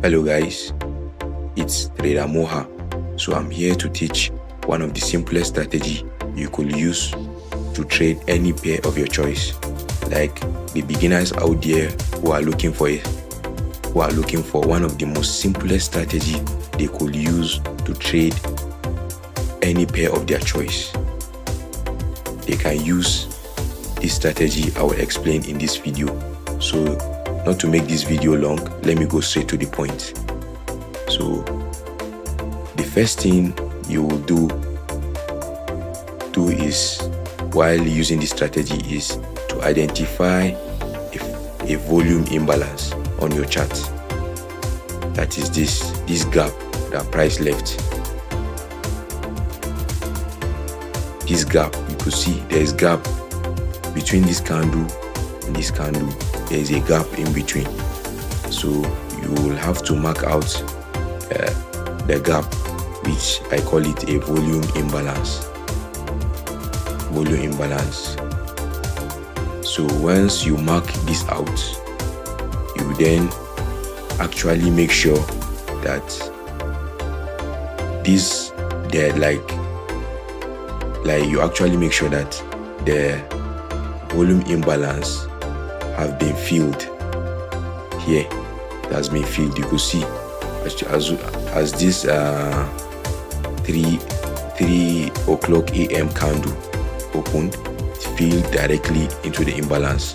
Hello guys, it's Trader Moha. So I'm here to teach one of the simplest strategy you could use to trade any pair of your choice. Like the beginners out there who are looking for one of the most simplest strategy they could use to trade any pair of their choice. They can use this strategy I will explain in this video. So not to make this video long, let me go straight to the point. So the first thing you will do is, while using this strategy, is to identify a volume imbalance on your chart. That is this gap that price left. This gap, you could see there is gap between this candle and this candle. There is a gap in between. So you will have to mark out the gap, which I call it a volume imbalance. So once you mark this out, you then actually make sure that you actually make sure that the volume imbalance have been filled. Here it has been filled. You could see as this 3 o'clock a.m. candle opened, it filled directly into the imbalance.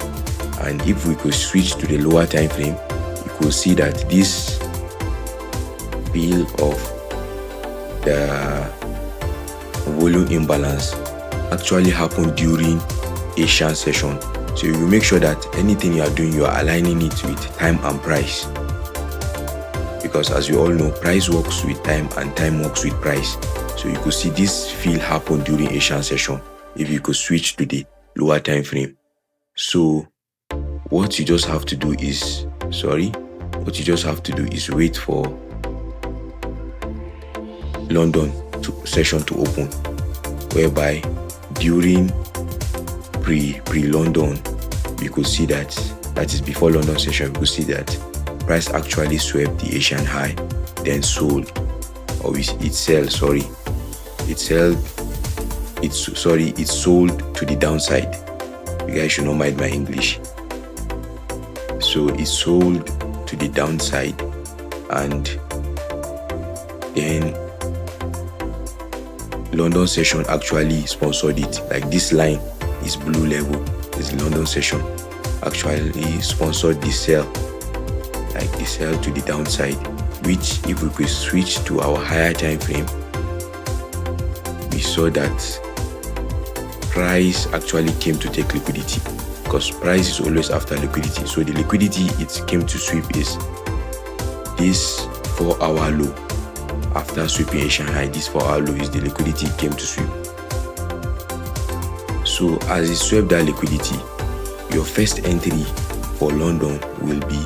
And if we could switch to the lower time frame, you could see that this fill of the volume imbalance actually happened during Asian session. So you make sure that anything you are doing, you are aligning it with time and price, because as you all know, price works with time and time works with price. So you could see this fill happen during Asian session if you could switch to the lower time frame. So what you just have to do is wait for London session to open, whereby during pre-London, you could see that is before London session, you could see that price actually swept the Asian high, then sold, or it sold to the downside. You guys should not mind my English. So it sold to the downside, and then London session actually sponsored it. Like this line is blue level, is London session actually sponsored the sell, like the sell to the downside, which if we could switch to our higher time frame, we saw that price actually came to take liquidity, because price is always after liquidity. So the liquidity it came to sweep is this 4-hour low. After sweeping Asian high, this 4-hour low is the liquidity it came to sweep. So as it swept that liquidity, your first entry for London will be,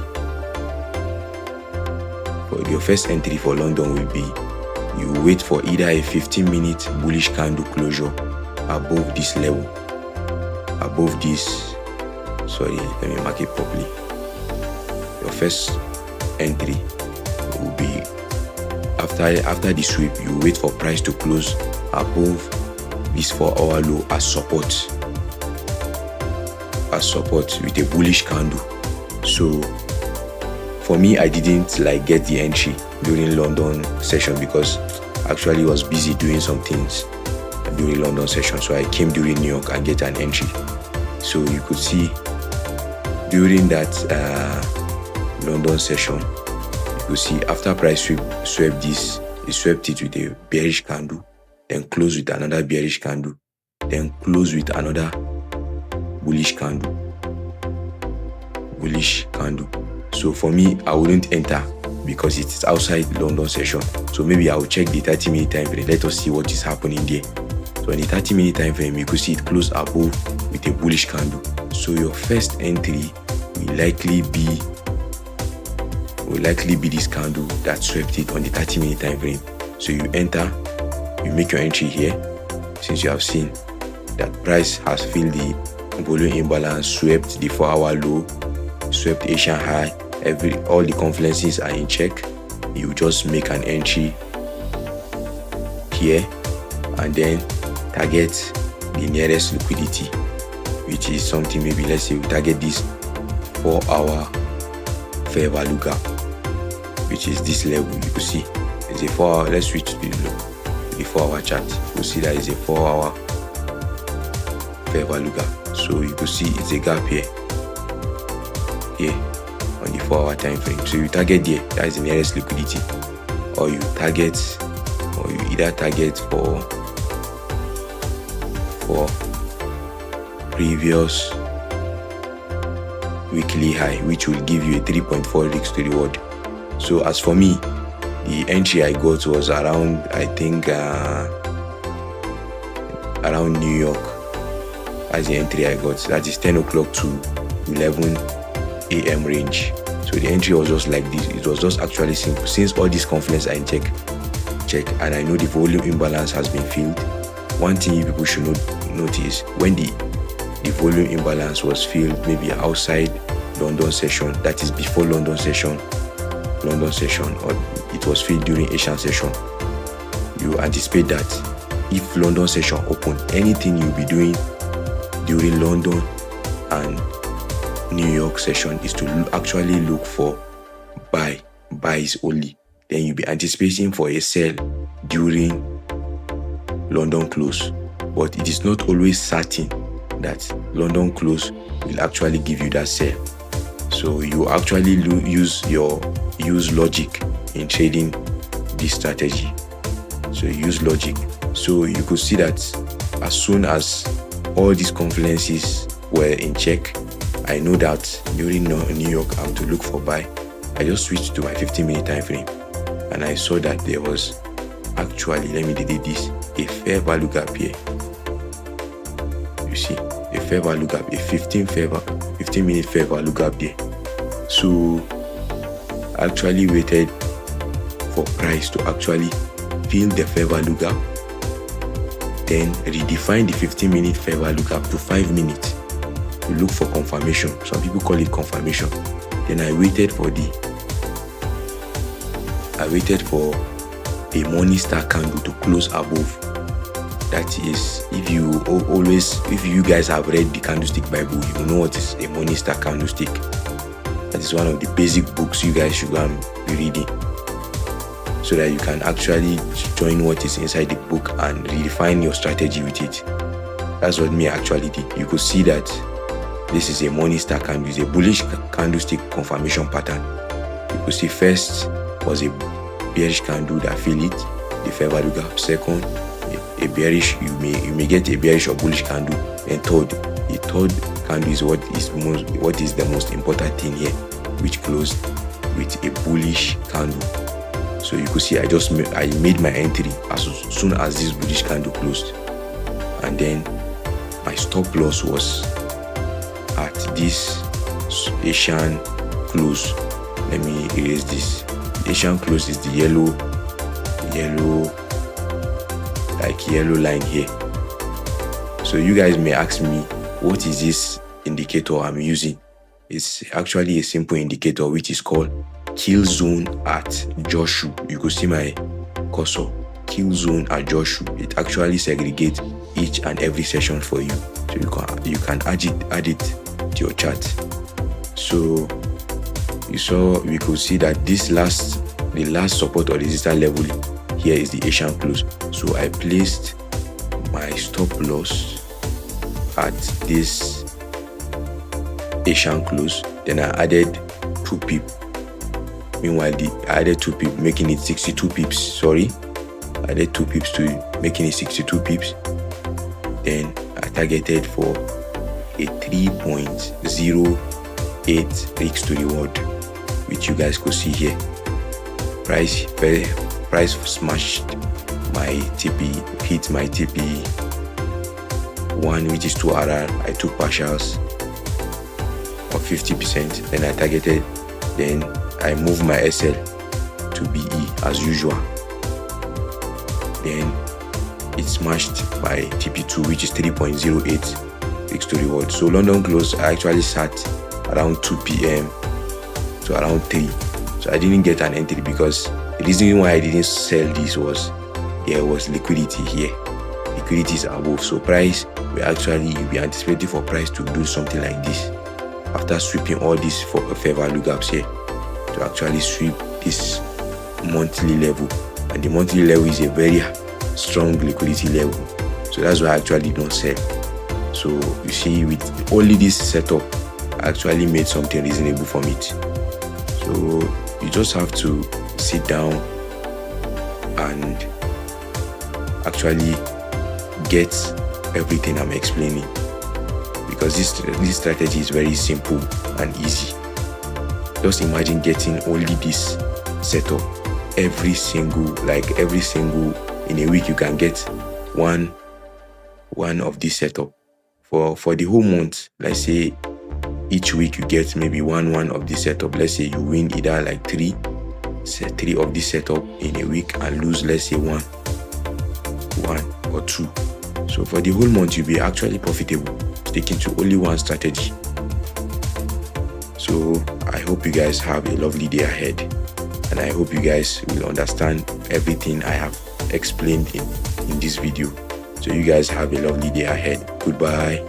you wait for either a 15-minute bullish candle closure above this level, above this, let me mark it properly. Your first entry will be after the sweep. You wait for price to close above this 4-hour low as support with a bullish candle. So for me, I didn't get the entry during London session, because actually I was busy doing some things during London session. So I came during New York and get an entry. So you could see during that London session, you could see after price swept this, it swept it with a bearish candle, then close with another bearish candle, then close with another bullish candle. So for me, I wouldn't enter because it is outside London session. So maybe I will check the 30-minute time frame. Let us see what is happening there. So in the 30-minute time frame, you could see it close above with a bullish candle. So your first entry will likely be this candle that swept it on the 30-minute time frame. So you enter, you make your entry here, since you have seen that price has filled the volume imbalance, swept the 4-hour low, swept Asian high, all the confluences are in check, you just make an entry here and then target the nearest liquidity, which is something, maybe let's say we target this 4-hour fair value gap, which is this level. You can see it's a 4-hour. Let's switch to the 4-hour chart. You'll see that it's a 4-hour fair value gap. So you can see it's a gap here on the 4-hour time frame. So you target there, that is the nearest liquidity, or you either target for previous weekly high, which will give you a 3.4 risk to reward. So as for me, the entry I got was around, I think around New York. As the entry I got, that is 10 o'clock to 11 a.m. range. So the entry was just like this. It was just actually simple. Since all these confluence I check, and I know the volume imbalance has been filled. One thing you people should notice, when the volume imbalance was filled, maybe outside London session, that is before London session, or it was filled during Asian session, you anticipate that if London session open, anything you'll be doing during London and New York session is to actually look for buys only. Then you'll be anticipating for a sell during London close, but it is not always certain that London close will actually give you that sell. So you actually use logic in trading this strategy. So you use logic. So you could see that as soon as all these confluences were in check, I know that during New York I'm to look for buy. I just switched to my 15-minute time frame, and I saw that there was actually, let me delete this, a fair value gap here. You see, a fair value gap, a 15-minute fair value gap there. So I actually waited for price to actually fill the fair value gap, then redefine the 15-minute fair value gap to 5 minutes to look for confirmation. Some people call it confirmation. Then I waited for a morning star candle to close above. That is, if you guys have read the Candlestick Bible, you know what is a morning star candlestick. That is one of the basic books you guys should go and be reading, so that you can actually join what is inside the book and redefine your strategy with it. That's what me actually did. You could see that this is a morning star candle, it's a bullish candlestick confirmation pattern. You could see first was a bearish candle that filled it, the fair value gap. Second, a bearish, you may get a bearish or bullish candle. And third, the third candle is what is the most important thing here, which closed with a bullish candle. So you could see I made my entry as soon as this bullish candle closed, and then my stop loss was at this Asian close. Let me erase this. The Asian close is the yellow line here. So you guys may ask me, what is this indicator I'm using? It's actually a simple indicator which is called kill zone at Joshua. You could see my cursor, kill zone at Joshua. It actually segregates each and every session for you, so you can add it to your chart. So we could see that the last support or resistance level here is the Asian close. So I placed my stop loss at this Asian close, then I added 2 pips. Meanwhile, I added 2 pips, making it 62 pips. Sorry, I added 2 pips to making it 62 pips. Then I targeted for a 3.08 risk to reward, which you guys could see here. Price smashed my TP, hit my TP 1, which is 2 RR. I took partials of 50%. Then I targeted. Then I moved my SL to BE as usual. Then it smashed my TP2, which is 3.08 risk to reward. So London close, I actually sat around 2 p.m. to around 3. So I didn't get an entry because the reason why I didn't sell this was there was liquidity here. Liquidity is above, so price we anticipating for price to do something like this after sweeping all these fair value gaps here, to actually sweep this monthly level, and the monthly level is a very strong liquidity level. So that's why I actually don't sell. So you see, with only this setup, I actually made something reasonable from it. So you just have to sit down and actually get everything I'm explaining, because this strategy is very simple and easy. Just imagine getting only this setup every single in a week. You can get one of this setup for the whole month. Let's say each week you get maybe one of this setup. Let's say you win either like three of this setup in a week and lose, let's say one or two. So for the whole month you'll be actually profitable sticking to only one strategy. So I hope you guys have a lovely day ahead, and I hope you guys will understand everything I have explained in this video. So you guys have a lovely day ahead. Goodbye.